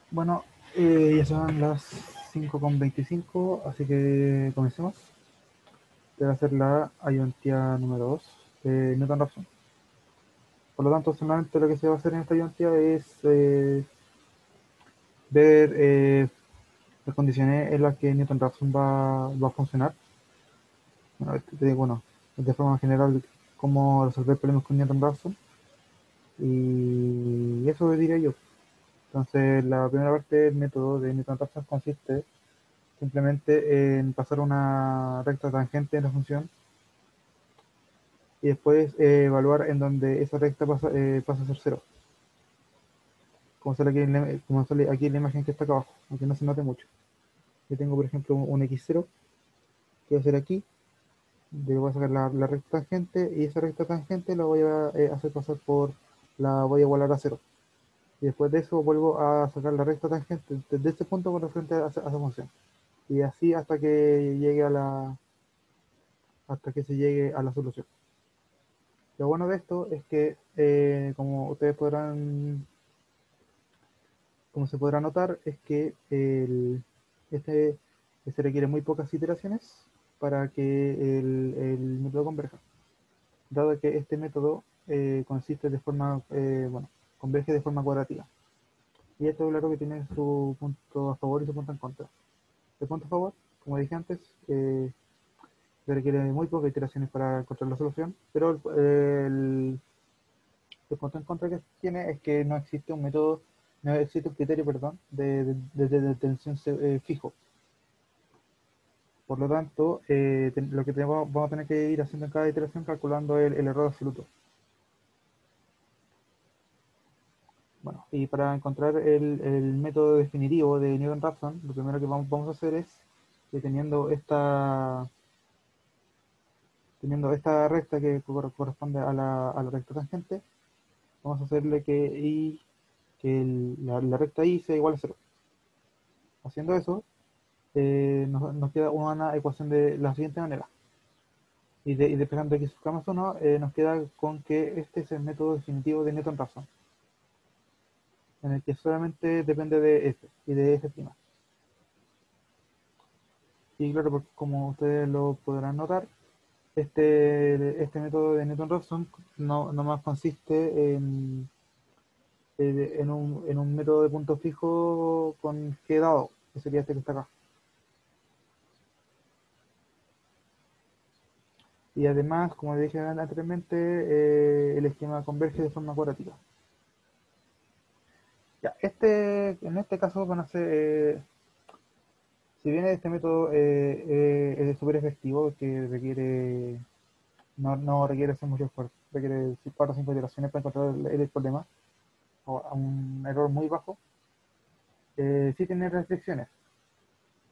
Bueno, ya son las 5:25, así que comencemos. Te va a hacer la ayuntía número 2 de Newton-Raphson. Por lo tanto, solamente lo que se va a hacer en esta ayuntía es ver las condiciones en las que Newton-Raphson va a funcionar. Bueno, te digo, bueno, de forma general, cómo resolver problemas con Newton-Raphson. Y eso diría yo. Entonces, la primera parte del método de Newton-Raphson consiste simplemente en pasar una recta tangente en la función y después evaluar en donde esa recta pasa a ser cero, como sale aquí en la imagen que está acá abajo, aunque no se note mucho. Yo tengo, por ejemplo, un x0 que va a ser aquí, voy a sacar la recta tangente y esa recta tangente la voy a hacer pasar la voy a igualar a cero. Y después de eso vuelvo a sacar la recta tangente desde este punto con referente a esa función. Y así hasta que se llegue a la solución. Lo bueno de esto es que, como se podrá notar, es que este, se requiere muy pocas iteraciones para que el método converja, dado que este método consiste bueno, converge de forma cuadrativa. Y esto, claro, que tiene su punto a favor y su punto en contra. El punto a favor, como dije antes, se requiere muy pocas iteraciones para encontrar la solución, pero el punto en contra que tiene es que no existe un criterio, perdón, de detención fijo. Por lo tanto, lo que vamos a tener que ir haciendo en cada iteración calculando el error absoluto. Bueno, y para encontrar el método definitivo de Newton-Raphson, lo primero que vamos a hacer es que teniendo esta recta que corresponde a la recta tangente, vamos a hacerle que la recta y sea igual a cero. Haciendo eso, nos queda una ecuación de la siguiente manera. Y despejando x sub k más 1, nos queda con que este es el método definitivo de Newton-Raphson, en el que solamente depende de f y de f'. Y claro, como ustedes lo podrán notar, este método de Newton-Raphson no más consiste en un método de punto fijo con g dado, que sería este que está acá. Y además, como dije anteriormente, el esquema converge de forma cuadratica. Ya, en este caso van a ser, si bien este método es súper efectivo, que no requiere hacer mucho esfuerzo, requiere 4 o 5 iteraciones para encontrar el problema, o a un error muy bajo, sí tiene restricciones.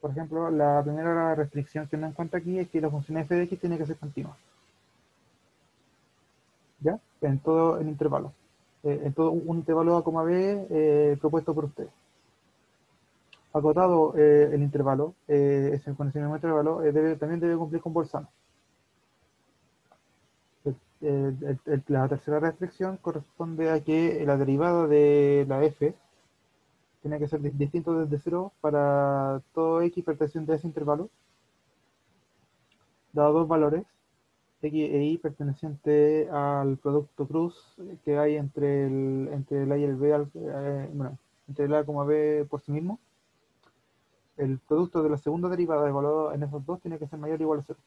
Por ejemplo, la primera restricción que nos encuentra aquí es que la función f de x tiene que ser continua, ¿ya? En todo el intervalo. En todo un intervalo a, b propuesto por usted. Acotado el intervalo, con ese mismo intervalo, también debe cumplir con Bolzano. La tercera restricción corresponde a que la derivada de la f tiene que ser distinto desde cero para todo x perteneciente a ese intervalo, dado dos valores, x e y perteneciente al producto cruz que hay entre el a y el b, bueno, entre el a, b por sí mismo. El producto de la segunda derivada evaluado en esos dos tiene que ser mayor o igual a cero.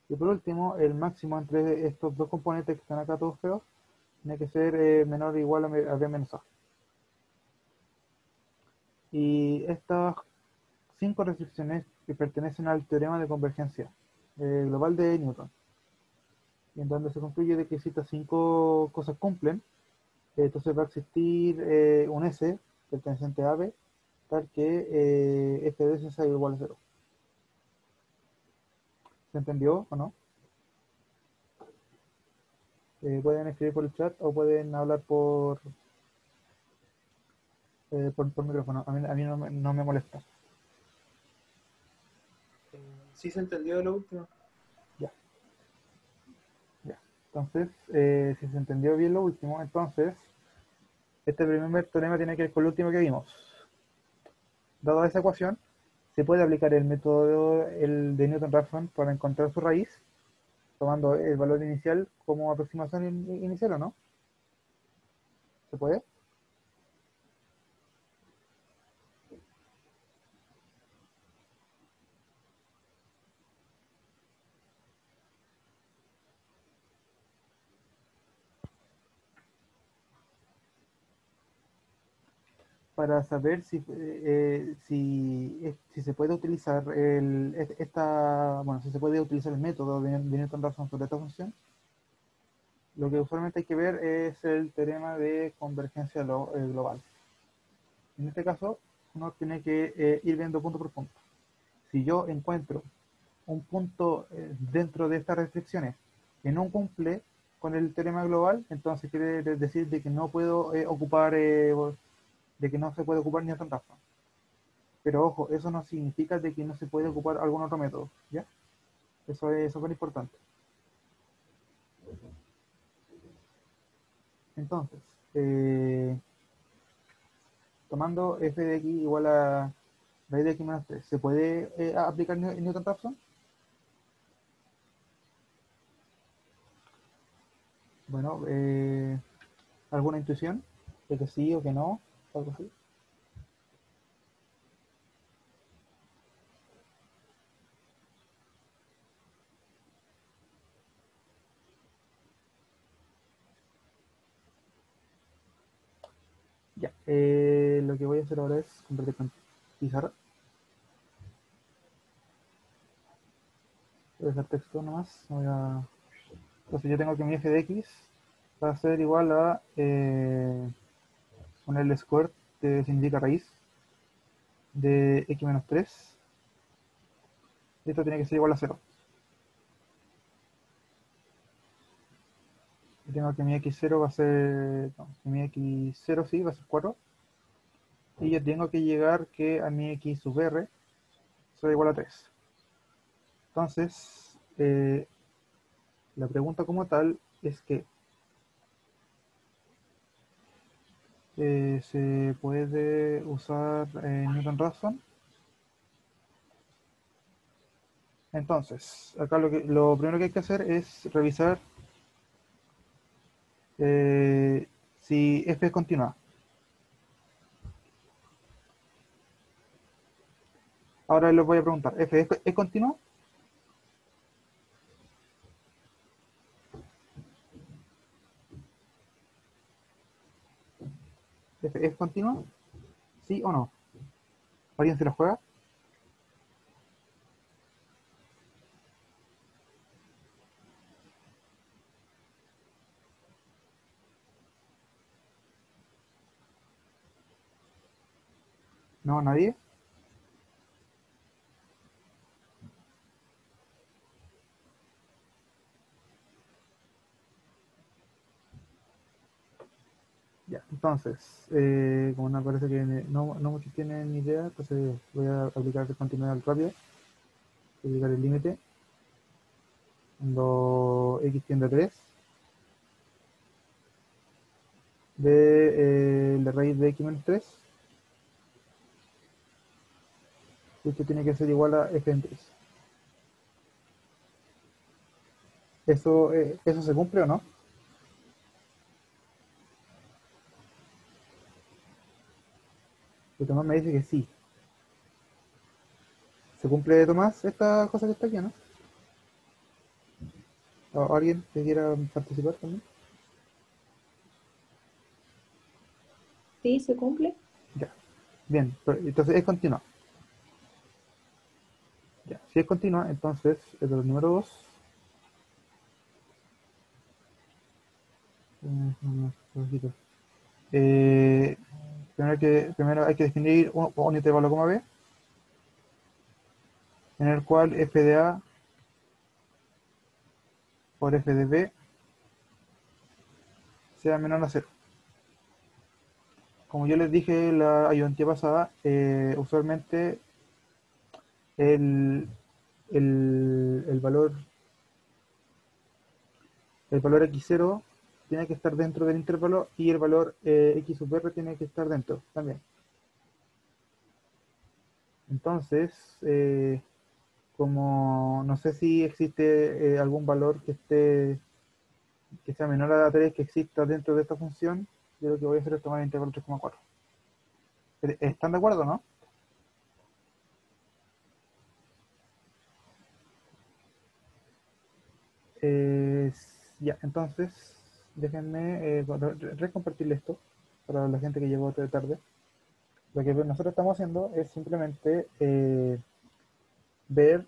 Y por último, el máximo entre estos dos componentes que están acá todos feos tiene que ser menor o igual a b menos a. Y estas 5 restricciones que pertenecen al teorema de convergencia global de Newton, y en donde se concluye de que si estas 5 cosas cumplen, entonces va a existir un S perteneciente a B, tal que f de S sea igual a cero. ¿Se entendió o no? Pueden escribir por el chat o pueden hablar por micrófono. A mí no me molesta. Sí se entendió lo último. Ya, ya. Entonces, si se entendió bien lo último, entonces Este primer teorema tiene que ver con lo último que vimos. Dada esa ecuación, se puede aplicar el método de Newton-Raphson para encontrar su raíz, tomando el valor inicial como aproximación inicial, ¿o no? ¿Se puede? Para saber si se puede utilizar bueno, si se puede utilizar el método de Newton-Raphson sobre esta función, lo que usualmente hay que ver es el teorema de convergencia global. En este caso, uno tiene que ir viendo punto por punto. Si yo encuentro un punto dentro de estas restricciones que no cumple con el teorema global, entonces quiere decir de que no puedo ocupar, de que no se puede ocupar Newton-Raphson. Pero ojo, eso no significa de que no se puede ocupar algún otro método, ¿ya? Eso es súper importante. Entonces, tomando f de x igual a raíz de x menos 3, ¿se puede aplicar Newton-Raphson? Bueno, ¿alguna intuición? ¿De que sí o que no? Algo así. Ya, lo que voy a hacer ahora es convertir con pizarra. Voy a dejar texto nomás. Entonces yo tengo que mi f de x va a ser igual a ponerle square, que significa raíz, de x menos 3. Y esto tiene que ser igual a 0. Y tengo que mi x0 va a ser, no, que mi x0 sí, va a ser 4. Y yo tengo que llegar que a mi x sub r será igual a 3. Entonces, la pregunta como tal es que se puede usar Newton-Raphson. Entonces, acá lo primero que hay que hacer es revisar si f es continua. Ahora les voy a preguntar, ¿f es continua? ¿F es continua? ¿Sí o no? ¿Alguien se la juega? ¿No? ¿Nadie? Ya, entonces, como no parece que no muchos tienen ni idea, entonces voy a aplicar el continuidad rápido, aplicar el límite, cuando x tiende a 3, de la raíz de x menos 3, y esto tiene que ser igual a f en 3. ¿Eso se cumple o no? Y Tomás me dice que sí. ¿Se cumple, Tomás, esta cosa que está aquí, no? ¿O alguien que quiera participar también? Sí, se cumple. Ya. Bien, entonces es continua. Ya. Si es continua, entonces el número 2. Eh, primero hay que definir un intervalo como b, en el cual f de a por f de b sea menor a 0. Como yo les dije la ayudantía pasada, usualmente el, el valor x0 tiene que estar dentro del intervalo y el valor x sub r tiene que estar dentro también. Entonces, como no sé si existe algún valor que sea menor a la 3 que exista dentro de esta función, yo lo que voy a hacer es tomar el intervalo 3,4. ¿Están de acuerdo, no? Eh, ya, entonces, déjenme recompartirle esto para la gente que llegó tarde. Lo que nosotros estamos haciendo es simplemente ver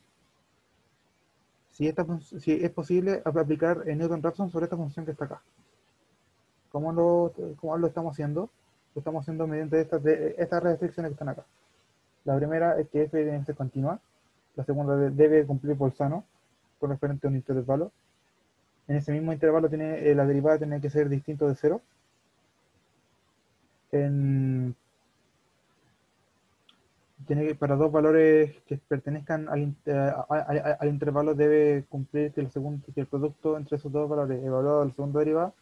si es posible aplicar Newton-Raphson sobre esta función que está acá. ¿Cómo lo estamos haciendo? Lo estamos haciendo mediante estas restricciones que están acá. La primera es que f debe ser continua. La segunda debe cumplir Bolzano con referente a un intervalo. En ese mismo intervalo la derivada tiene que ser distinto de cero. Para dos valores que pertenezcan al intervalo debe cumplir que el producto entre esos dos valores evaluado a la segunda derivada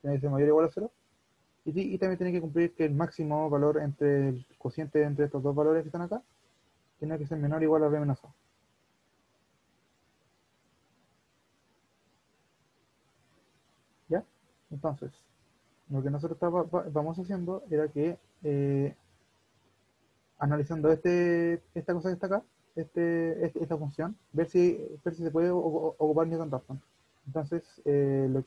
tiene que ser mayor o igual a cero. Y también tiene que cumplir que el máximo valor entre el cociente entre estos dos valores que están acá tiene que ser menor o igual a b menos a. ¿Ya? Entonces, lo que nosotros vamos haciendo era que analizando esta cosa que está acá, esta función, ver si se puede ocupar Newton-Raphson. Entonces, lo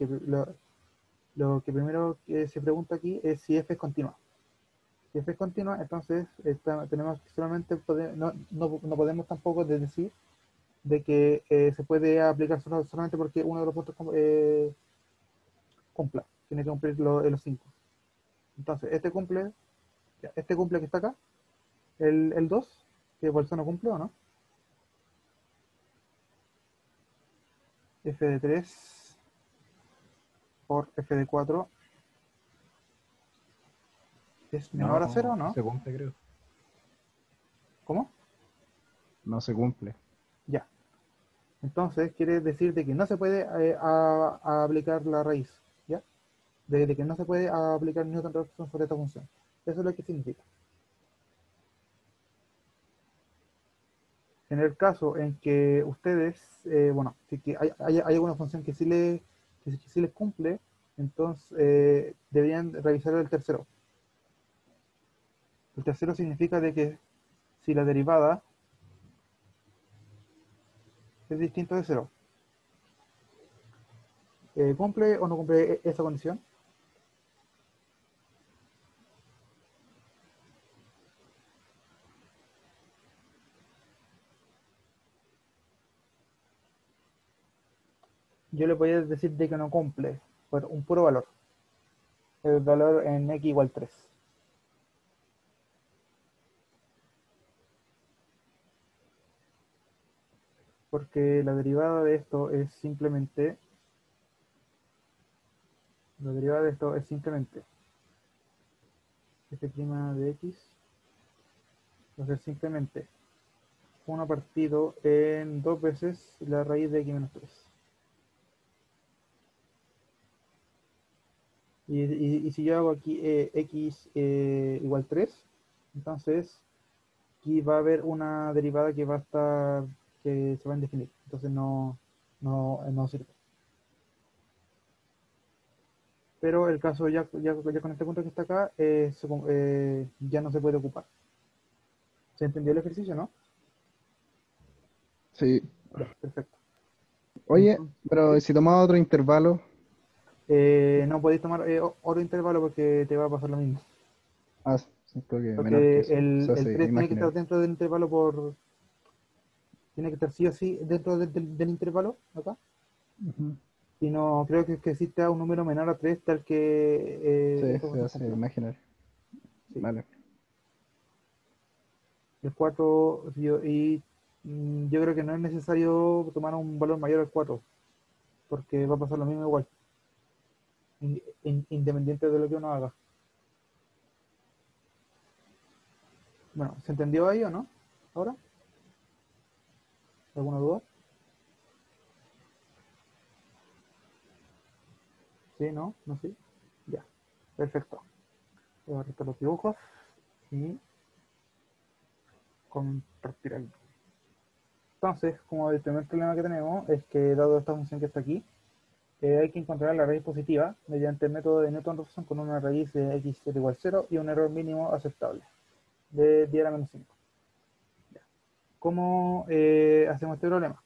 que primero que se pregunta aquí es si f es continua. Si f es continua, entonces tenemos que solamente no podemos tampoco decir de que se puede aplicar solamente porque uno de los puntos cumpla. Tiene que cumplir los 5. Entonces, este cumple que está acá, el 2, que por eso no cumple o no. F de 3 por F de 4 es menor a 0, No, no ¿no? se cumple, creo. ¿Cómo? No se cumple. Ya. Entonces quiere decir de que no se puede a aplicar la raíz, ¿ya? De que no se puede aplicar Newton-Raphson sobre esta función. Eso es lo que significa. En el caso en que ustedes, bueno, si que hay alguna función que sí les cumple, entonces deberían revisar el tercero. El tercero significa de que si la derivada es distinta de cero, ¿cumple o no cumple esa condición? Yo le podría decir de que no cumple por un puro valor. El valor en x igual 3. Porque la derivada de esto es simplemente f' de x va a ser simplemente 1 partido en 2 veces la raíz de x menos 3. Y si yo hago aquí x igual 3, entonces aquí va a haber una derivada que se va a indefinir. Entonces no sirve. Pero el caso ya con este punto que está acá, ya no se puede ocupar. ¿Se entendió el ejercicio, no? Sí. Ya, perfecto. Oye, Entonces, pero ¿sí? si tomamos otro intervalo, No podéis tomar otro intervalo porque te va a pasar lo mismo. sí, creo que menor que Porque eso. O el, sea, sí, el 3 tiene que estar imaginario. dentro del intervalo tiene que estar sí o sí dentro del intervalo, acá. Ujú. Y no creo que exista un número menor a 3 tal que Sí, esta se función hace cumpla. imaginario. Sí. Vale. El 4, yo creo que no es necesario tomar un valor mayor al 4 porque va a pasar lo mismo igual, independiente de lo que uno haga. Bueno, ¿se entendió ahí o no? ¿Ahora? ¿Alguna duda? ¿Sí? ¿No? ¿No? ¿Sí? Ya. Perfecto. Voy a restar los dibujos y compartir aquí. Entonces, como el primer problema que tenemos es que dado esta función que está aquí, hay que encontrar la raíz positiva mediante el método de Newton-Raphson con una raíz de x igual a 0 y un error mínimo aceptable de 10 a la menos 5. ¿Cómo hacemos este problema?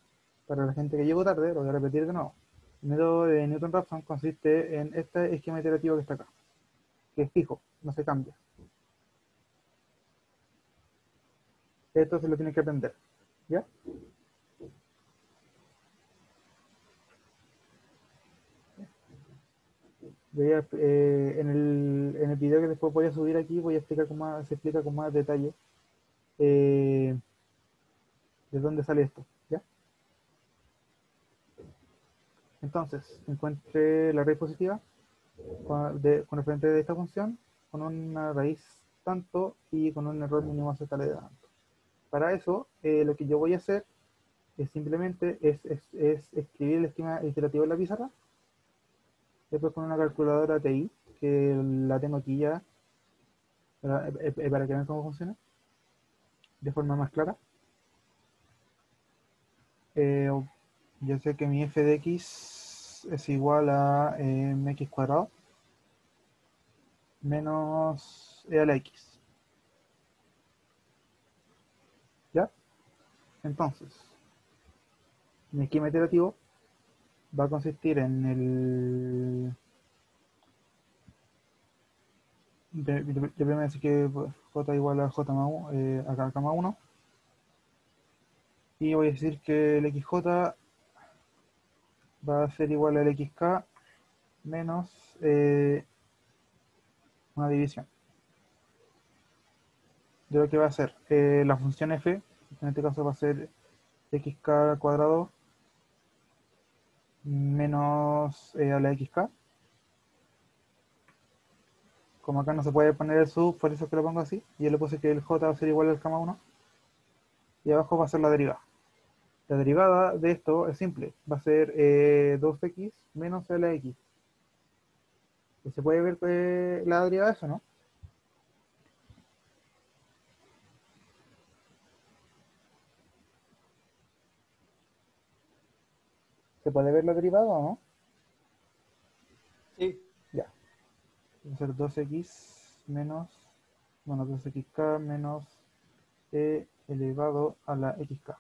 Para la gente que llegó tarde, lo voy a repetir de nuevo. El método de Newton-Raphson consiste en este esquema iterativo que está acá, que es fijo, no se cambia. Esto se lo tiene que aprender, ¿ya? En el video que después voy a subir aquí voy a explicar se explica con más detalle eh, de dónde sale esto, ¿ya? Entonces, encuentre la raíz positiva con referente de esta función con una raíz tanto y con un error mínimo aceptable de tanto. Para eso, lo que yo voy a hacer es simplemente es escribir el esquema iterativo en la pizarra, después con una calculadora TI, que la tengo aquí ya, para que vean cómo funciona, de forma más clara. Eh, yo sé que mi f de x es igual a mx cuadrado menos e a la x. ¿Ya? Entonces, mi esquema iterativo va a consistir en el... Yo primero decir que j igual a j más 1, acá más 1. Y voy a decir que el xj va a ser igual al xk menos una división de lo que va a ser la función f, en este caso va a ser xk cuadrado menos a la xk. Como acá no se puede poner el sub, por eso es que lo pongo así. Y yo le puse que el j va a ser igual al k más 1. Y abajo va a ser la derivada. La derivada de esto es simple. Va a ser 2x menos a la x. ¿Y se puede ver la derivada de eso, no? ¿Se puede ver la derivada o no? Sí. Ya. Va a ser 2x menos, bueno, 2xk menos e elevado a la xk.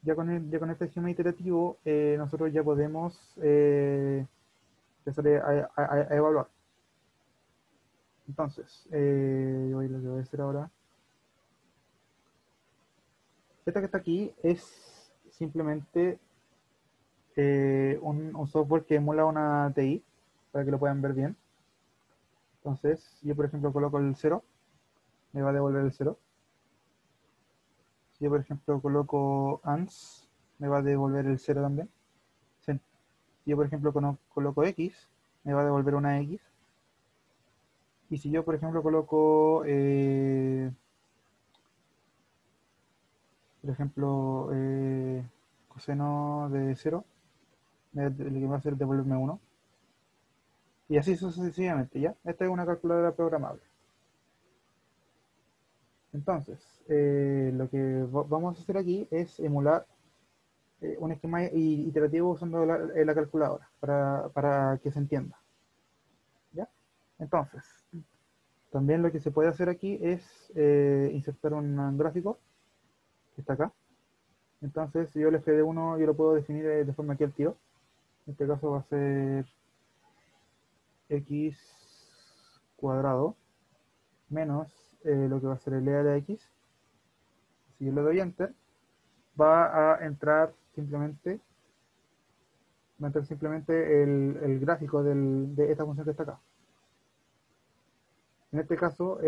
Ya con este esquema iterativo, nosotros ya podemos empezar a evaluar. Entonces, lo que voy a hacer ahora, esta que está aquí es simplemente un software que emula una TI, para que lo puedan ver bien. Entonces, yo por ejemplo coloco el 0, me va a devolver el 0. Si yo por ejemplo coloco ANS, me va a devolver el 0 también. Si yo por ejemplo coloco X, me va a devolver una X. Y si yo por ejemplo coloco, por ejemplo, coseno de 0, lo que va a hacer es devolverme 1. Y así sucesivamente, ¿ya? Esta es una calculadora programable. Entonces, lo que vamos a hacer aquí es emular un esquema iterativo usando la calculadora para que se entienda. ¿Ya? Entonces, también lo que se puede hacer aquí es insertar un gráfico que está acá. Entonces, si yo el f de 1 yo lo puedo definir de forma aquí al tiro. En este caso va a ser x cuadrado menos lo que va a ser el e a la x. Si yo le doy enter, va a entrar simplemente el gráfico de esta función que está acá. En este caso,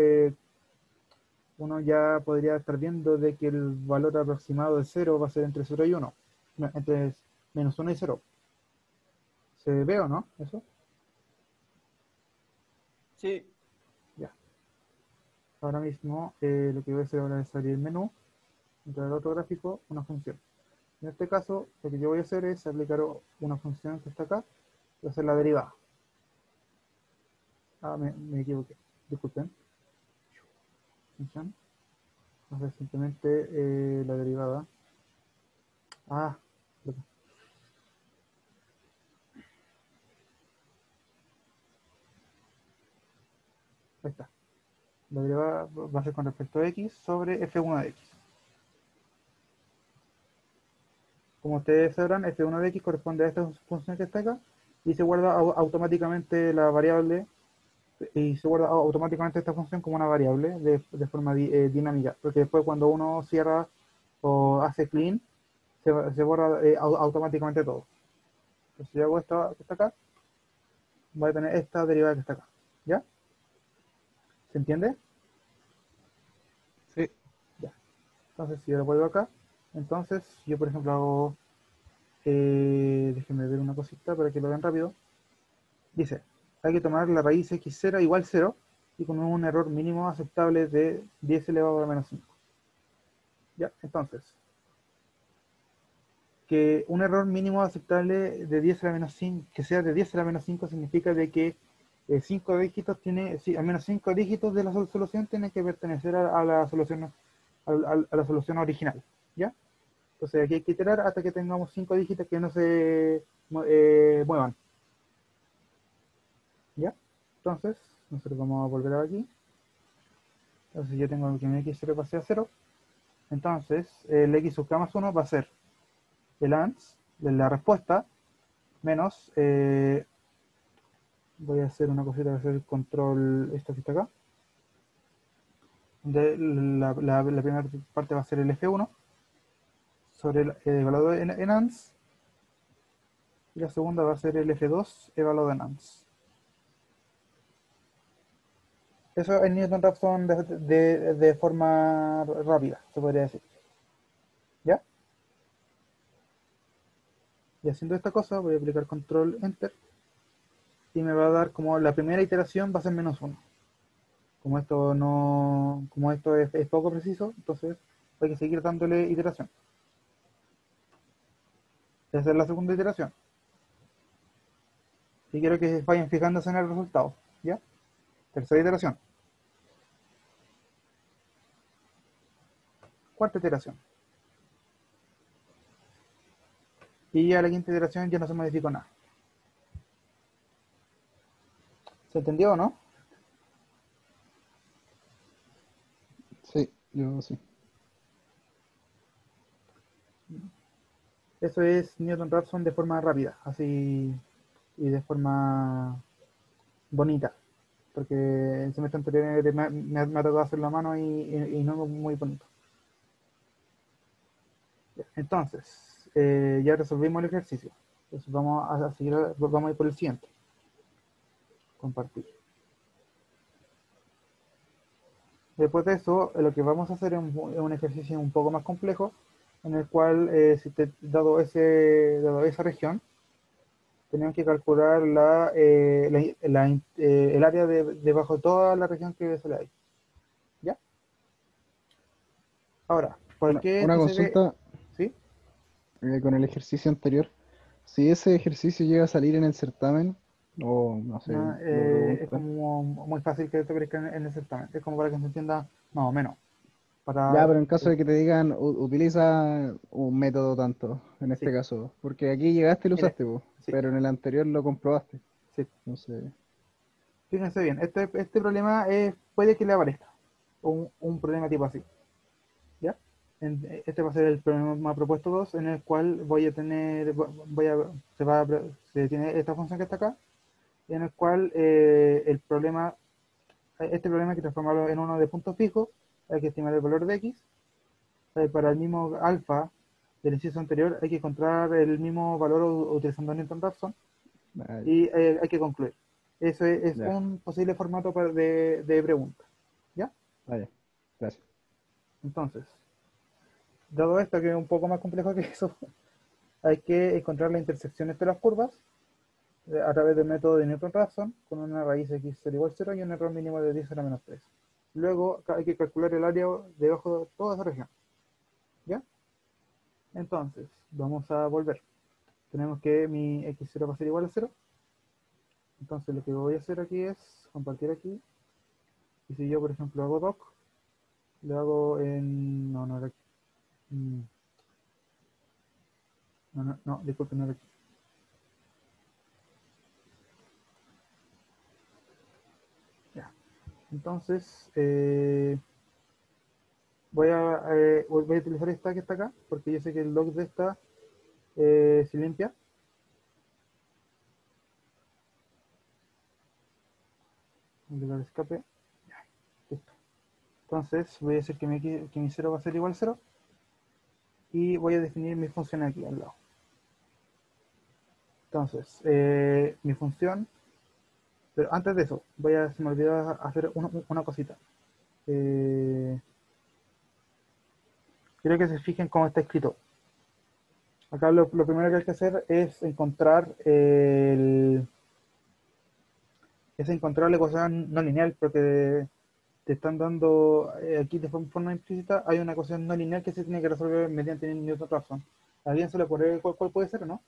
uno ya podría estar viendo de que el valor aproximado de 0 va a ser entre 0 y 1. No, entre menos 1 y 0. ¿Se ve o no? ¿Eso? Sí. Ya. Ahora mismo lo que voy a hacer ahora es abrir el menú dentro del otro gráfico una función. En este caso, lo que yo voy a hacer es aplicar una función que está acá y hacer la derivada. Ah, me equivoqué, disculpen. Función. Hacer simplemente la derivada. Ah, ahí está. La derivada va a ser con respecto a x sobre f1 de x. Como ustedes sabrán, f1 de x corresponde a esta función que está acá y se guarda automáticamente la variable y se guarda automáticamente esta función como una variable de forma dinámica, porque después cuando uno cierra o hace clean, se borra automáticamente todo. Entonces si yo hago esto que está acá, voy a tener esta derivada que está acá. ¿Ya? ¿Se entiende? Sí. Ya. Entonces si yo lo vuelvo acá, entonces yo por ejemplo hago, déjenme ver una cosita para que lo vean rápido. Dice, hay que tomar la raíz x0 igual 0 y con un error mínimo aceptable de 10 elevado a menos 5. Ya, entonces, que un error mínimo aceptable de 10 a la menos 5, que sea de 10 a la menos 5 significa de que 5 dígitos tiene, sí, al menos 5 dígitos de la solución tienen que pertenecer a la solución a la solución original, ¿ya? Entonces aquí hay que iterar hasta que tengamos 5 dígitos que no se muevan, ¿ya? Entonces, nosotros vamos a volver a aquí. Entonces yo tengo que mi x0 pase a 0. Entonces el x sub k más 1 va a ser el ANS de la respuesta menos, voy a hacer una cosita, voy a hacer el control, esto que está acá. La primera parte va a ser el F1 sobre el evaluado en ANS y la segunda va a ser el F2 evaluado en ANS. Eso es Newton-Raphson de forma rápida, se podría decir. ¿Ya? Y haciendo esta cosa voy a aplicar control enter y me va a dar como la primera iteración va a ser menos 1. Como esto es poco preciso, entonces hay que seguir dándole iteración. Esa es la segunda iteración. Y quiero que vayan fijándose en el resultado. ¿Ya? Tercera iteración. Cuarta iteración. Y ya la quinta iteración ya no se modificó nada. ¿Se entendió o no? Sí, yo sí. Eso es Newton-Raphson de forma rápida, así y de forma bonita. Porque en semestre anterior me ha tocado hacerlo a mano y no muy bonito. Entonces, ya resolvimos el ejercicio. Entonces vamos a seguir, vamos a ir por el siguiente. Compartir. Después de eso, lo que vamos a hacer es un ejercicio un poco más complejo, en el cual, dado esa región, tenemos que calcular el área debajo de toda la región que se le hay. ¿Ya? Ahora, ¿por qué Una esto se ve? consulta ¿Sí? con el ejercicio anterior. Si ese ejercicio llega a salir en el certamen, o no sé, No, lo es preguntan. como muy fácil que te aparezca en el certamen. Es como para que se entienda más o menos. Ya, Para, pero en caso de que te digan, utiliza un método tanto, en sí, este caso, porque aquí llegaste y lo mire, usaste vos, sí, pero en el anterior lo comprobaste. sí. Entonces, Fíjense bien, este problema puede que le aparezca un problema tipo así. ¿Ya? Este va a ser el problema propuesto 2 en el cual voy a tener, se tiene esta función que está acá, y en el cual este problema hay que transformarlo en uno de puntos fijos, hay que estimar el valor de x, para el mismo alfa del inciso anterior hay que encontrar el mismo valor utilizando Newton-Raphson ah, y hay que concluir. Eso es ya, un posible formato de pregunta. ¿Ya? vaya, gracias. Entonces, dado esto que es un poco más complejo que eso, hay que encontrar las intersecciones de las curvas a través del método de Newton-Raphson con una raíz x igual 0 y un error mínimo de 10 a la menos 3. Luego hay que calcular el área debajo de toda esa región. Entonces, vamos a volver. Tenemos que mi x0 va a ser igual a 0. Entonces lo que voy a hacer aquí es compartir aquí. Y si yo, por ejemplo, hago doc, lo hago en... No, no era aquí. No, no, no, disculpen, no era aquí. Ya. Entonces, voy a utilizar esta que está acá, porque yo sé que el log de esta se limpia. Voy a escape. Ya, listo. Entonces, voy a decir que mi 0 va a ser igual a 0. Y voy a definir mi función aquí al lado. Entonces, mi función, pero antes de eso, se me olvidó hacer una cosita. Quiero que se fijen cómo está escrito. Acá lo primero que hay que hacer es encontrar la ecuación no lineal, porque te están dando aquí de forma implícita, hay una ecuación no lineal que se tiene que resolver mediante Newton-Raphson. ¿Alguien se le ocurre cuál puede ser o no?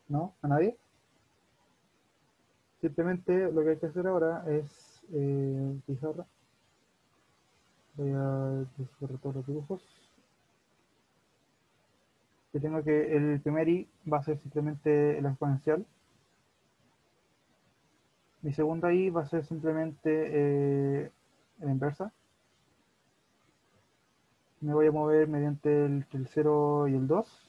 ¿No? ¿A nadie? Simplemente lo que hay que hacer ahora es pizarra. Voy a descorrer todos los dibujos. Yo tengo que el primer i va a ser simplemente la exponencial. Mi segunda i va a ser simplemente la inversa. Me voy a mover mediante el 0 y el 2.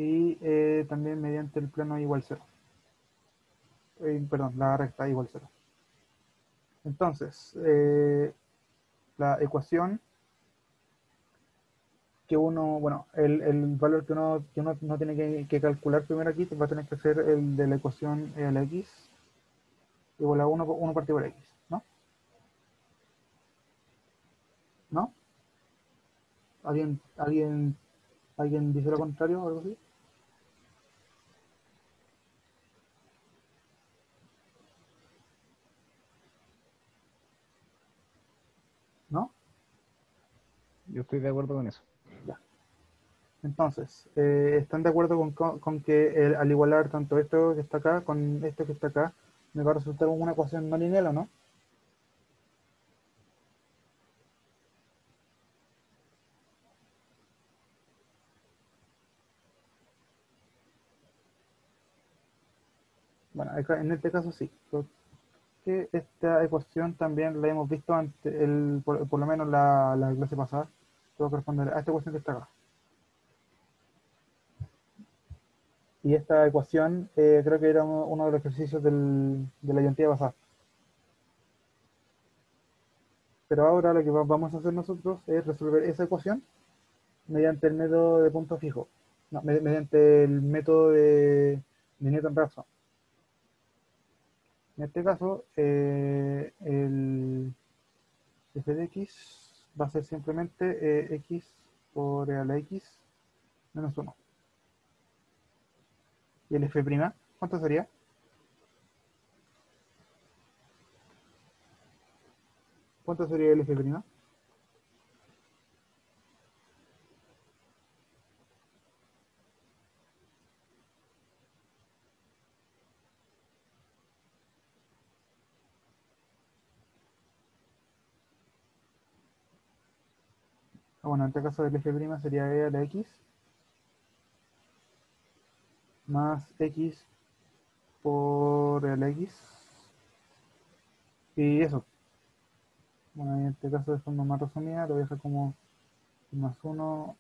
Y también mediante el plano igual 0. Perdón, la recta igual 0. Entonces, la ecuación que uno, bueno, el valor que uno no tiene que calcular primero aquí va a tener que ser el de la ecuación la x igual a 1 partido por x, ¿no? ¿No? ¿Alguien dice lo contrario o algo así? ¿No? Yo estoy de acuerdo con eso. Ya. Entonces, ¿están de acuerdo con que al igualar tanto esto que está acá con esto que está acá, me va a resultar una ecuación no lineal o no? Bueno, en este caso sí, porque esta ecuación también la hemos visto antes, por lo menos la clase pasada, que va a corresponder a esta ecuación que está acá. Y esta ecuación creo que era uno de los ejercicios de la ayuntía pasada. Pero ahora lo que vamos a hacer nosotros es resolver esa ecuación mediante el método de punto fijo. No, mediante el método de Newton-Raphson. En este caso, el f de x va a ser simplemente x por a la x menos 1. ¿Y el f'? ¿Cuánto sería? ¿Cuánto sería el f'? Bueno, en este caso el f' sería e a la x más x por a la x. Y eso. Bueno, en este caso de forma más resumida lo voy a dejar como más 1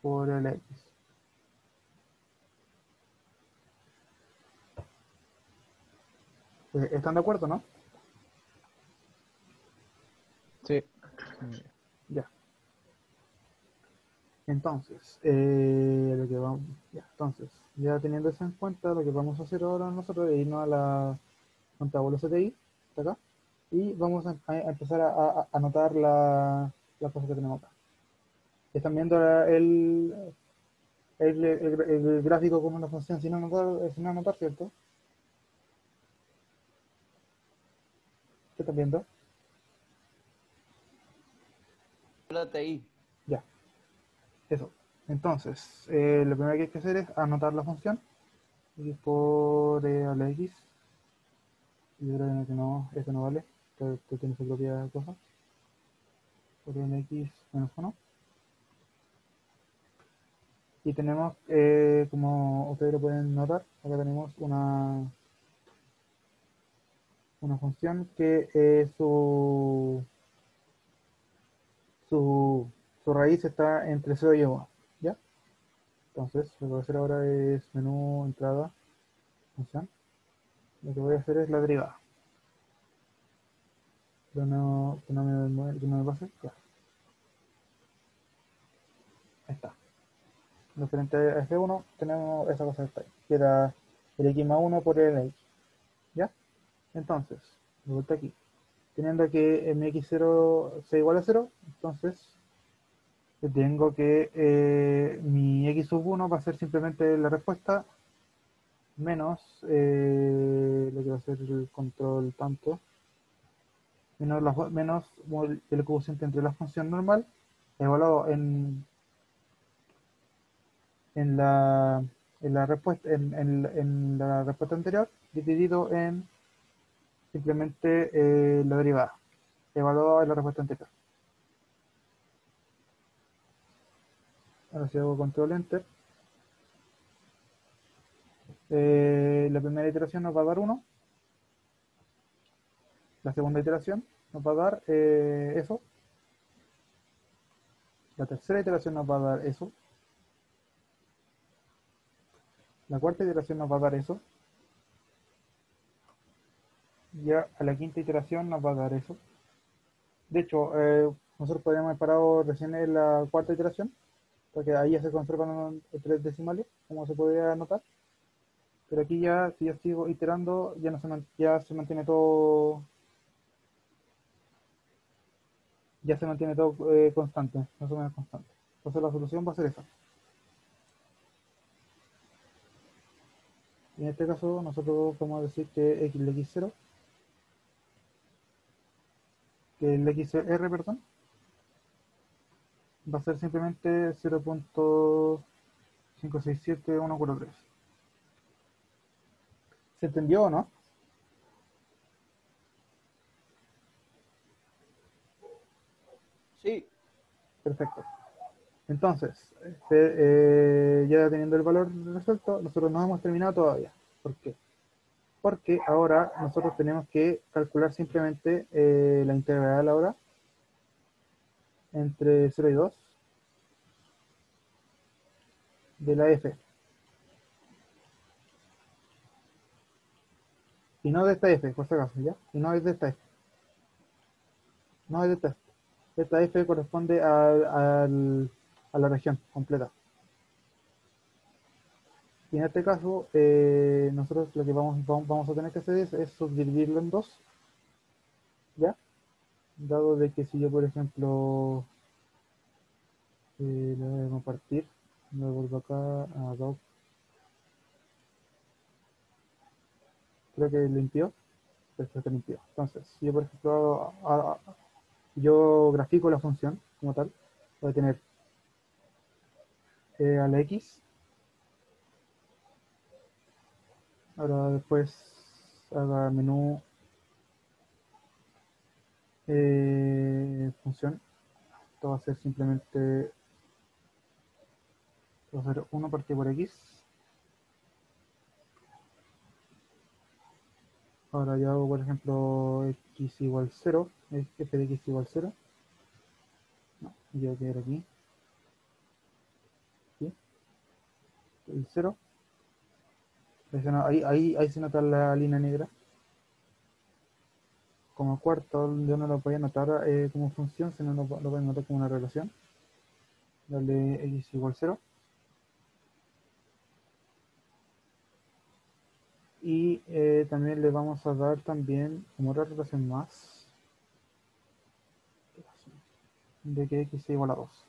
por a la x. ¿Están de acuerdo, no? Sí. Ya. Entonces, lo que vamos, ya, entonces, ya teniendo eso en cuenta, lo que vamos a hacer ahora nosotros es irnos a la cuenta CTI, está acá, y vamos a empezar a anotar las cosas que tenemos acá. Están viendo el gráfico con una función sin anotar, ¿cierto? ¿Qué están viendo? La TI. Ya, eso. Entonces, lo primero que hay que hacer es anotar la función y por a la X. Yo creo que no, eso no vale. Esto tiene su propia cosa. Por n x menos 1. Y tenemos, como ustedes lo pueden notar, acá tenemos una función que su, su raíz está entre 0 y 1. ¿Ya? Entonces, lo que voy a hacer ahora es menú, entrada, función. Lo que voy a hacer es la derivada. Que no me pase. Ya, ahí está. Referente a F1, tenemos esa cosa que está ahí, que era el x más 1 por el x. ¿Ya? Entonces, de vuelta aquí. Teniendo que mi x0 sea igual a 0, entonces tengo que mi x sub 1 va a ser simplemente la respuesta menos lo que va a ser el control tanto, menos el cociente entre la función normal evaluado en la, en la respuesta anterior dividido en simplemente la derivada evaluado en la respuesta anterior. Ahora si hago control enter, la primera iteración nos va a dar 1, la segunda iteración nos va a dar eso, la tercera iteración nos va a dar eso, la cuarta iteración nos va a dar eso, y a la quinta iteración nos va a dar eso. De hecho, nosotros podríamos haber parado recién en la cuarta iteración, porque ahí ya se conservan 3 decimales, como se podría notar. Pero aquí ya, si yo sigo iterando, ya se mantiene todo, constante, más o menos constante. Entonces la solución va a ser esa. Y en este caso nosotros vamos a decir que x0, que el xr, perdón, va a ser simplemente 0.567143. ¿Se entendió o no? Sí. Perfecto. Entonces, ya teniendo el valor resuelto, nosotros no hemos terminado todavía. ¿Por qué? Porque ahora nosotros tenemos que calcular simplemente la integral ahora entre 0 y 2 de la f. Y no de esta f, por si acaso, ¿ya? Y no es de esta f. No es de esta f. Esta f corresponde a la región completa. Y en este caso, nosotros lo que vamos a tener que hacer es subdividirlo en dos, ¿ya? Dado de que si yo, por ejemplo, lo voy a compartir, me vuelvo acá a doc, creo que limpió, perfecto, limpió. Entonces, si yo, por ejemplo, yo grafico la función como tal, voy a tener a la x, ahora después haga menú función, esto va a ser simplemente, va a ser 1 partido por x. Ahora yo hago, por ejemplo, x igual 0, f de x igual 0. No, yo voy a quedar aquí. ¿Sí? El 0. Ahí se nota la línea negra. Como cuarto, yo no lo voy a anotar como función, sino lo voy a anotar como una relación. Dale x igual 0. Y también le vamos a dar también como otra relación más de que x sea igual a 2.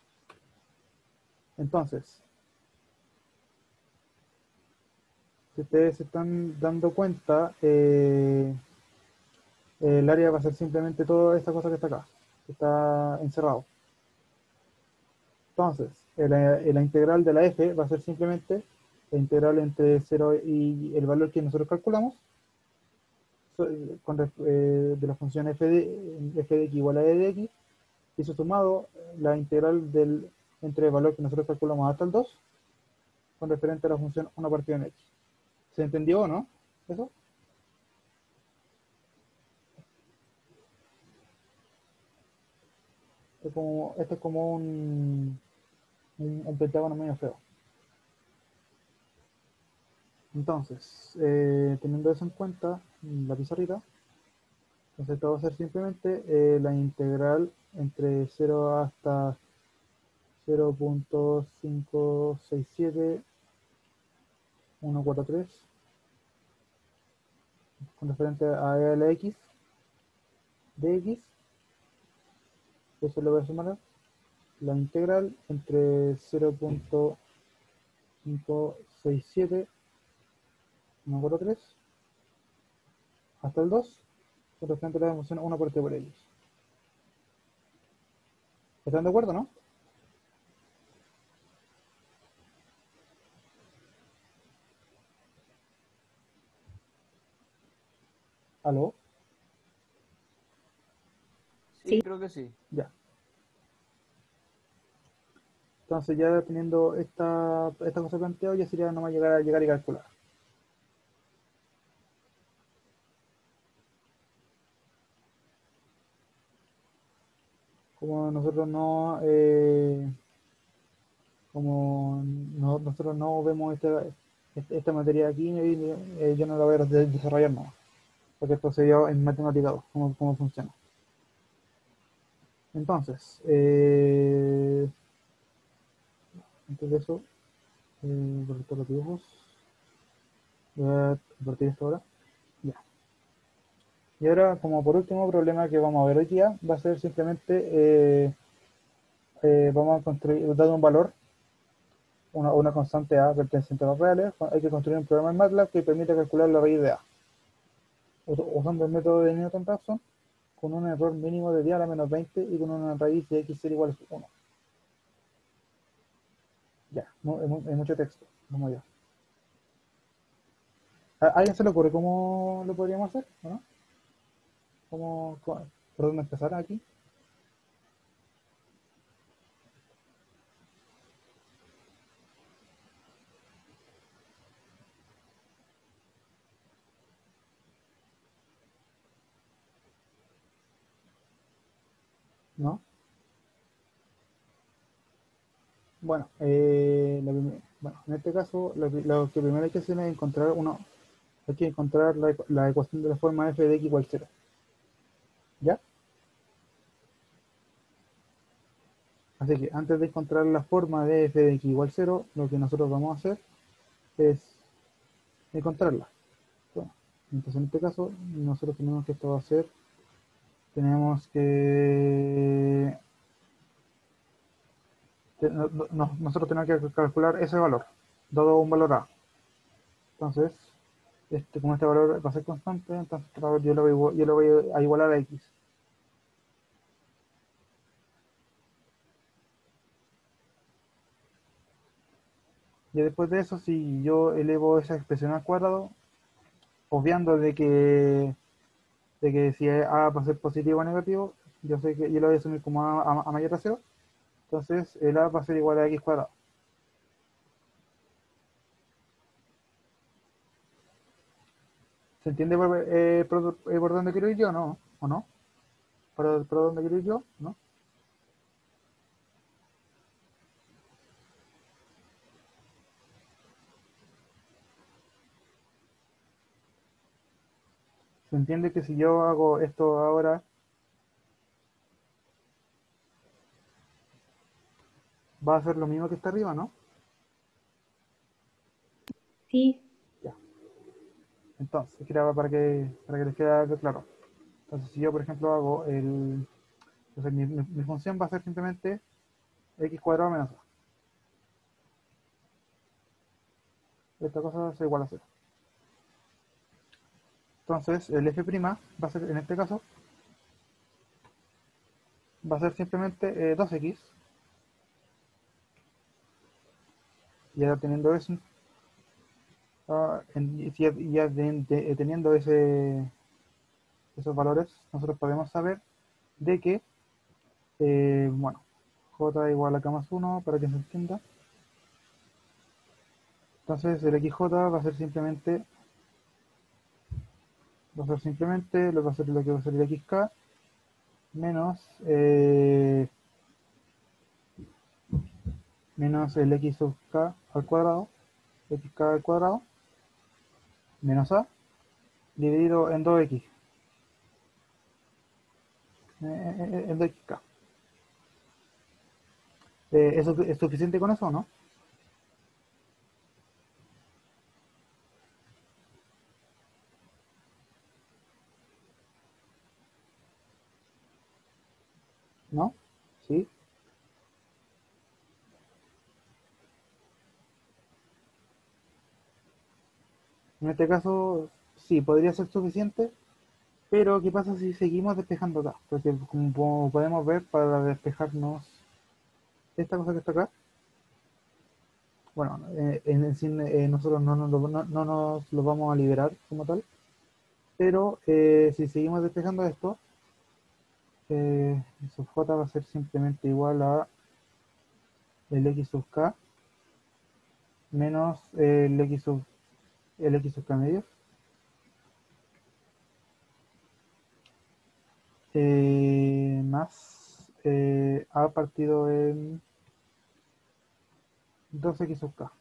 Entonces, si ustedes se están dando cuenta, el área va a ser simplemente toda esta cosa que está acá, que está encerrado. Entonces, la integral de la f va a ser simplemente la integral entre 0 y el valor que nosotros calculamos de la función f de x igual a e de x, y eso sumado la integral entre el valor que nosotros calculamos hasta el 2 con referente a la función 1 partido en x. ¿Se entendió o no? ¿Eso? Esto es como un pentágono medio feo. Entonces, teniendo eso en cuenta, la pizarrita, entonces esto va a ser simplemente la integral entre 0 hasta 0.567.143 con referente a e a la x de x. Eso le voy a sumar la integral entre 0.567.143 hasta el 2 con referente a la función 1 partido por x. ¿Están de acuerdo, no? ¿Aló? Sí, Sí. creo que sí. Ya. Entonces ya teniendo esta cosa planteada, ya sería nomás llegar y calcular. Como nosotros nosotros no vemos esta materia aquí, yo no la voy a desarrollar más, porque esto se dio en matemáticas, cómo funciona. Entonces, antes de eso, por todos los dibujos, voy a compartir esto ahora. Ya. Y ahora, como por último problema que vamos a ver hoy día, va a ser simplemente, vamos a construir, dado un valor, una constante A perteneciente a los reales, hay que construir un programa en MATLAB que permita calcular la raíz de A, usando el método de Newton-Raphson, con un error mínimo de 10 a la menos 20 y con una raíz de x ser igual a 1. Ya, no, es mucho texto, vamos allá. ¿A alguien se le ocurre cómo lo podríamos hacer? ¿O no? ¿Por dónde empezar aquí? ¿No? Bueno, bueno, en este caso lo que primero hay que hacer es hay que encontrar la ecuación de la forma f de x igual 0. ¿Ya? Así que antes de encontrar la forma de f de x igual 0, lo que nosotros vamos a hacer es encontrarla. Bueno, entonces en este caso nosotros tenemos que esto va a ser, tenemos que, nosotros tenemos que calcular ese valor, dado un valor a. Entonces, como este valor va a ser constante, entonces este valor yo lo voy a igualar a x. Y después de eso, si yo elevo esa expresión al cuadrado, obviando de que si a va a ser positivo o negativo, yo sé que yo lo voy a asumir como a mayor a 0, entonces el a va a ser igual a x cuadrado. ¿Se entiende por dónde quiero ir yo, no? ¿O no? ¿Por dónde quiero ir yo? ¿No? ¿Se entiende que si yo hago esto ahora, va a ser lo mismo que está arriba, ¿no? Sí, Ya. Entonces, para que les quede algo claro. Entonces, si yo, por ejemplo, hago entonces mi función va a ser simplemente x cuadrado menos a. Esta cosa es igual a 0. Entonces, el f' va a ser, en este caso, va a ser simplemente 2x. Y ahora teniendo eso, y ya teniendo esos valores, nosotros podemos saber de que, bueno, j igual a k más 1, para que se entienda. Entonces, el xj va a ser lo que va a ser el xk menos, menos el x sub k al cuadrado, xk al cuadrado, menos a, dividido en 2x, en 2xk. ¿Eso es suficiente con eso o no? ¿No? ¿Sí? En este caso, sí, podría ser suficiente, pero ¿qué pasa si seguimos despejando acá? Porque como podemos ver, para despejarnos esta cosa que está acá, bueno, sí, nosotros no nos lo vamos a liberar como tal, pero si seguimos despejando esto, sub j va a ser simplemente igual a el x sub k menos el x sub k medios, más a partido en 2x sub k.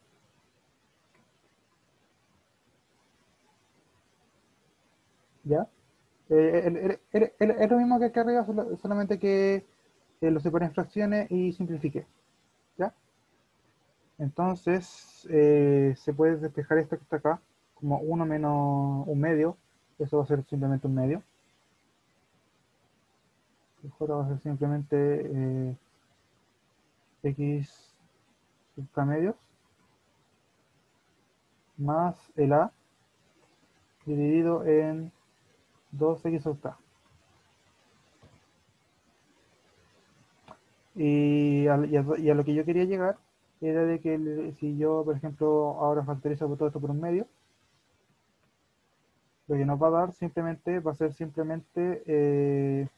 ¿Ya? Es lo mismo que acá arriba, solamente que lo separé en fracciones y simplifiqué. ¿Ya? Entonces, se puede despejar esto que está acá como 1 menos un medio. Eso va a ser simplemente un medio. El j va a ser simplemente x sub k medios más el a dividido en 2x sub k. Y a lo que yo quería llegar era de que si yo, por ejemplo, ahora factorizo todo esto por un medio, lo que nos va a dar simplemente va a ser simplemente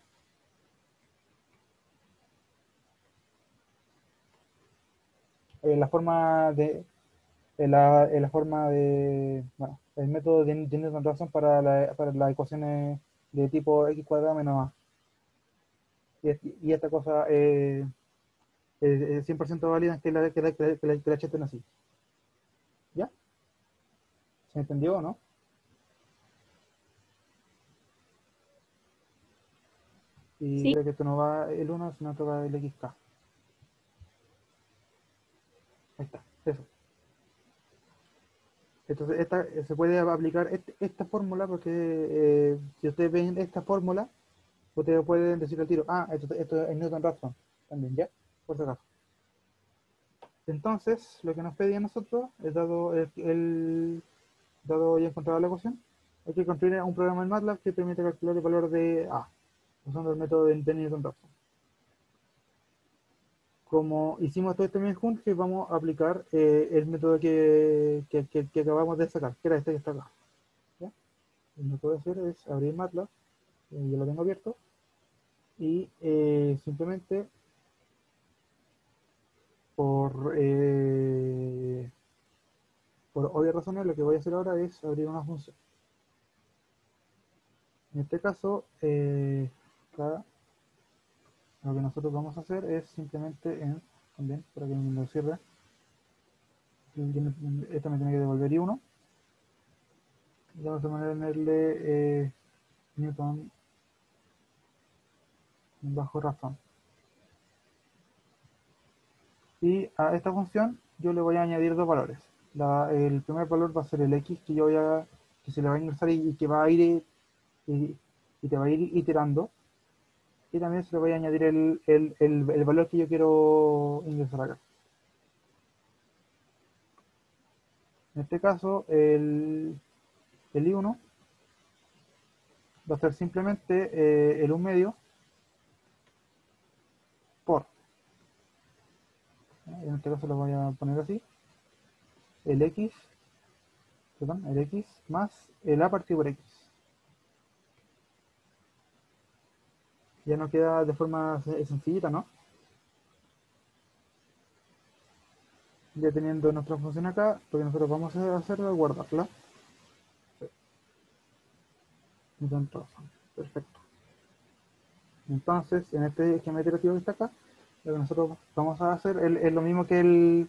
la forma de la forma de, bueno, el método de Newton-Raphson para las ecuaciones de tipo x cuadrado menos a. Y esta cosa es 100% válida que la achaten así. ¿Ya? ¿Se entendió o no? Y sí, creo que esto no va el 1, sino que va el xk. Ahí está, eso. Entonces, se puede aplicar esta fórmula porque si ustedes ven esta fórmula, ustedes pueden decir al tiro, esto es Newton-Raphson también, ¿ya? Por si acaso. Entonces, lo que nos pedía a nosotros, es dado ya encontrado la ecuación, hay que construir un programa en MATLAB que permite calcular el valor de A, usando el método de Newton-Raphson. Como hicimos todo este mismo juntos, vamos a aplicar el método que acabamos de sacar, que era este que está acá. ¿Ya? Lo que voy a hacer es abrir MATLAB, yo lo tengo abierto, y simplemente por, eh, por obvias razones lo que voy a hacer ahora es abrir una función. En este caso, acá, lo que nosotros vamos a hacer es simplemente, también, para que me lo cierre, esta me tiene que devolver i1, y vamos a ponerle Newton bajo razón. Y a esta función yo le voy a añadir dos valores. El primer valor va a ser el x que que se le va a ingresar y que va a ir y, y te va a ir iterando. Y también se le voy a añadir el valor que yo quiero ingresar acá. En este caso, el I1 va a ser simplemente el 1 medio por, en este caso lo voy a poner así, el x, perdón, el x más el a partido por x. Ya nos queda de forma sencillita, ¿no? Ya teniendo nuestra función acá, lo que nosotros vamos a hacer es guardarla. Perfecto. Entonces, en este esquema iterativo que está acá, lo que nosotros vamos a hacer es lo mismo que el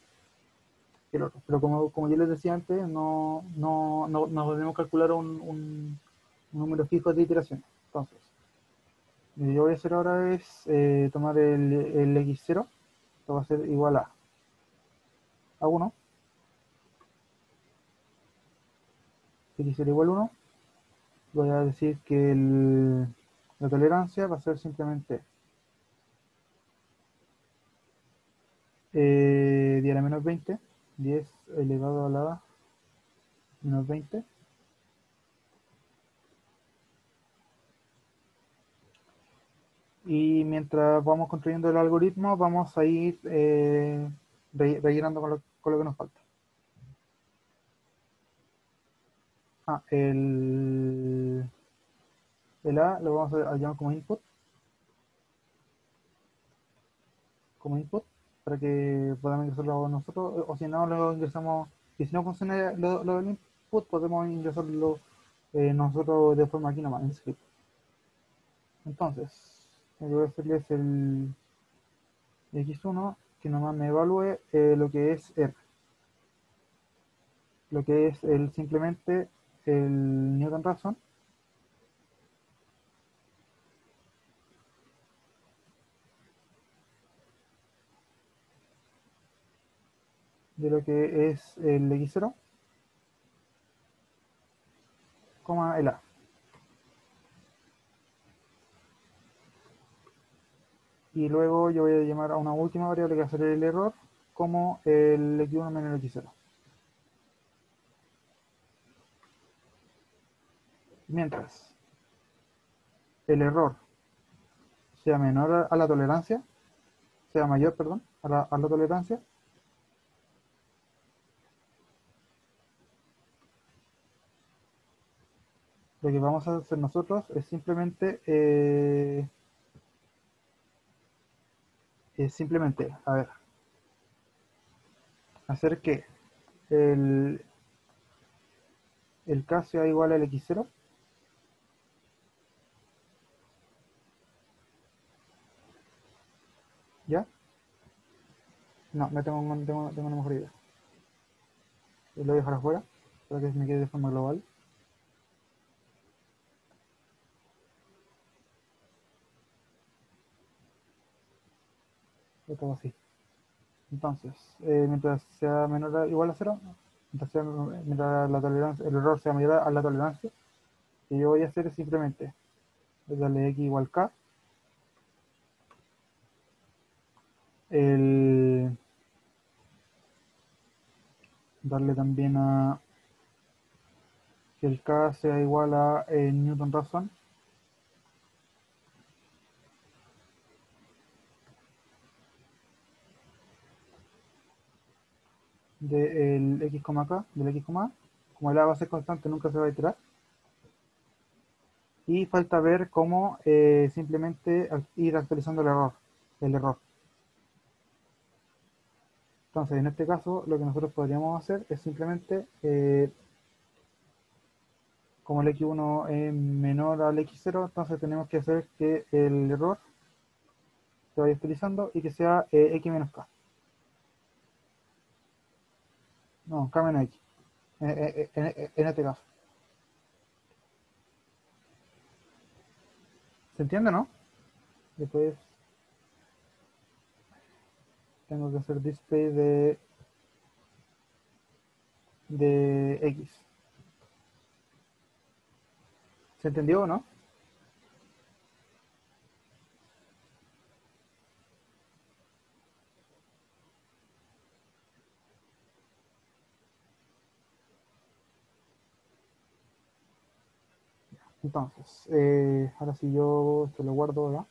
otro. Pero como yo les decía antes, no podemos calcular un número fijo de iteraciones. Entonces, lo que yo voy a hacer ahora es tomar el x0, esto va a ser igual a 1, x0 igual a 1, voy a decir que la tolerancia va a ser simplemente 10 a la menos 20, 10 elevado a la menos 20, y mientras vamos construyendo el algoritmo vamos a ir rellenando con lo que nos falta. El A lo vamos a llamar como input, para que podamos ingresarlo nosotros, o si no lo ingresamos, y si no funciona lo del input, podemos ingresarlo nosotros de forma aquí nomás, en script. Entonces, lo que voy a hacerle es el x1, que nomás me evalúe lo que es R, lo que es simplemente el Newton Raphson, de lo que es el x0, el A. Y luego yo voy a llamar a una última variable que va a ser el error, como el x1 menos el x0. Mientras el error sea menor a la tolerancia, sea mayor, perdón, a la tolerancia, lo que vamos a hacer nosotros es simplemente, a ver, hacer que el, el k sea igual al x0, ¿ya? No, tengo una mejor idea. Lo voy a dejar afuera, para que me quede de forma global. Todo así. Entonces, mientras sea menor o igual a 0, mientras la tolerancia, el error sea mayor a la tolerancia, lo que yo voy a hacer es simplemente darle x igual k, darle también a que el k sea igual a Newton Raphson del x, k, del x, a, como el a va a ser constante, nunca se va a iterar. Y falta ver cómo simplemente ir actualizando el error. Entonces, en este caso, lo que nosotros podríamos hacer es simplemente, como el x1 es menor al x0, entonces tenemos que hacer que el error se vaya actualizando y que sea x menos k. No, k menos x. En este caso. ¿Se entiende, no? Después, tengo que hacer display de X. ¿Se entendió o no? Entonces, ahora si yo esto lo guardo acá,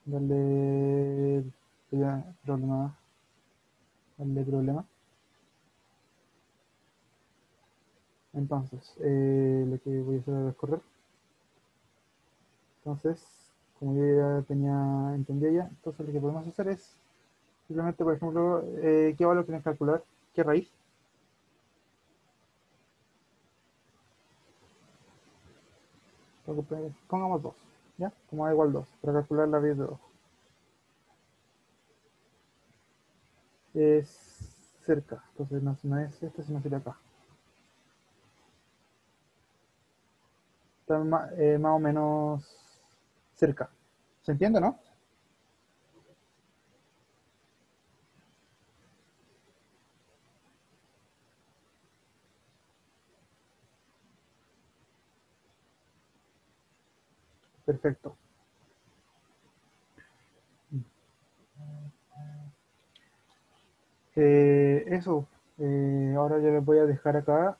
darle problema, darle problema. Entonces, lo que voy a hacer es correr. Entonces, como yo ya tenía entendido ya, entonces lo que podemos hacer es simplemente, por ejemplo, ¿qué valor tienes que calcular? ¿Qué raíz? Pongamos 2, ¿ya? Como da igual 2, para calcular la raíz de 2. Es cerca, entonces no es este, sino sería acá. Está más o menos cerca. ¿Se entiende, no? Perfecto. Eso. Ahora yo les voy a dejar acá.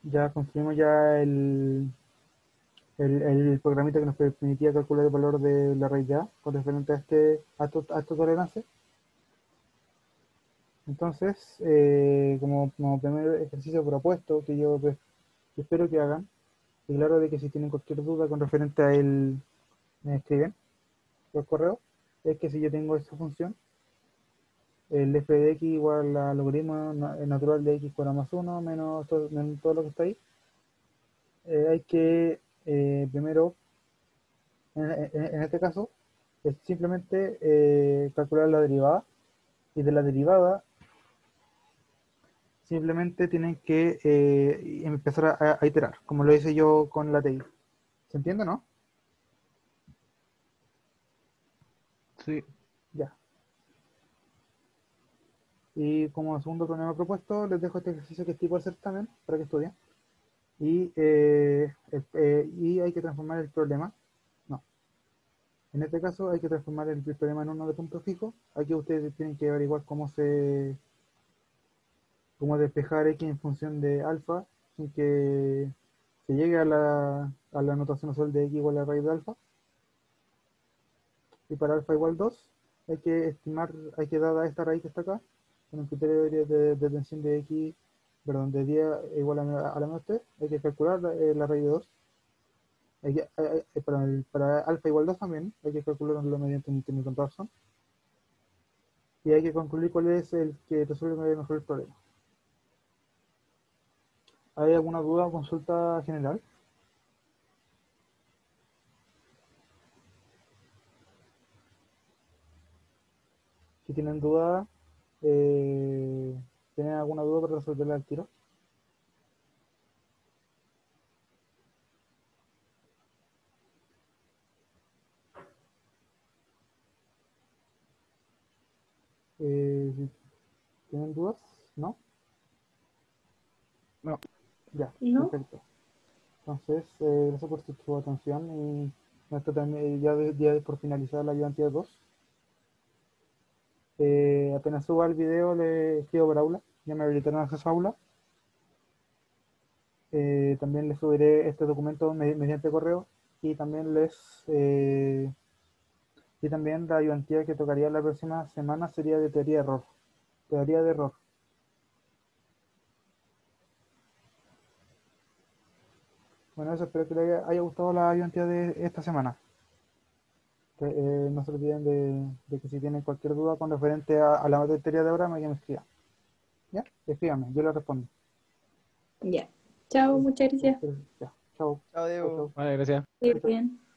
Ya construimos ya el programita que nos permitía calcular el valor de la raíz de A con referente a esta tolerancia. Entonces, como primer ejercicio propuesto que yo espero que hagan, y claro de que si tienen cualquier duda con referente a él, me escriben por correo, es que si yo tengo esta función, el f de x igual al logaritmo natural de x por a más 1 menos todo lo que está ahí, hay que primero, en este caso, es simplemente calcular la derivada, y de la derivada simplemente tienen que empezar a iterar, como lo hice yo con la TI. ¿Se entiende, no? Sí. Ya. Y como segundo problema propuesto, les dejo este ejercicio que es tipo el certamen para que estudien. Y hay que transformar el problema. No. En este caso hay que transformar el problema en uno de punto fijo. Aquí ustedes tienen que averiguar cómo despejar x en función de alfa sin que se llegue a la notación usual de x igual a la raíz de alfa. Y para alfa igual 2 hay que dada esta raíz que está acá, con un criterio de tensión de x, perdón, de 10 igual a la menos 3, hay que calcular la raíz de 2. Para alfa igual 2 también hay que calcularlo mediante un Newton Raphson. Y hay que concluir cuál es el que resuelve mejor el problema. ¿Hay alguna duda o consulta general? Si tienen duda, eh, ¿tienen alguna duda para resolverla al tiro? Si tienen dudas, ¿no? No. Ya, ¿No? perfecto. Entonces, gracias por su atención y esto también ya por finalizar la ayudantía 2. Apenas suba el video le escribo por aula, ya me habilitaron acceso a aula. También les subiré este documento mediante correo y también y también la ayudantía que tocaría la próxima semana sería de teoría de error. Teoría de error. Bueno, eso espero que les haya gustado la ayudantía de esta semana. No se olviden de que si tienen cualquier duda con referente a la materia de ahora, me escriban. ¿Ya? Escríbanme, yo les respondo. Ya. Chao, muchas gracias. Ya, chao. Chao, Chao, Diego. chao. Vale, gracias. Muy bien.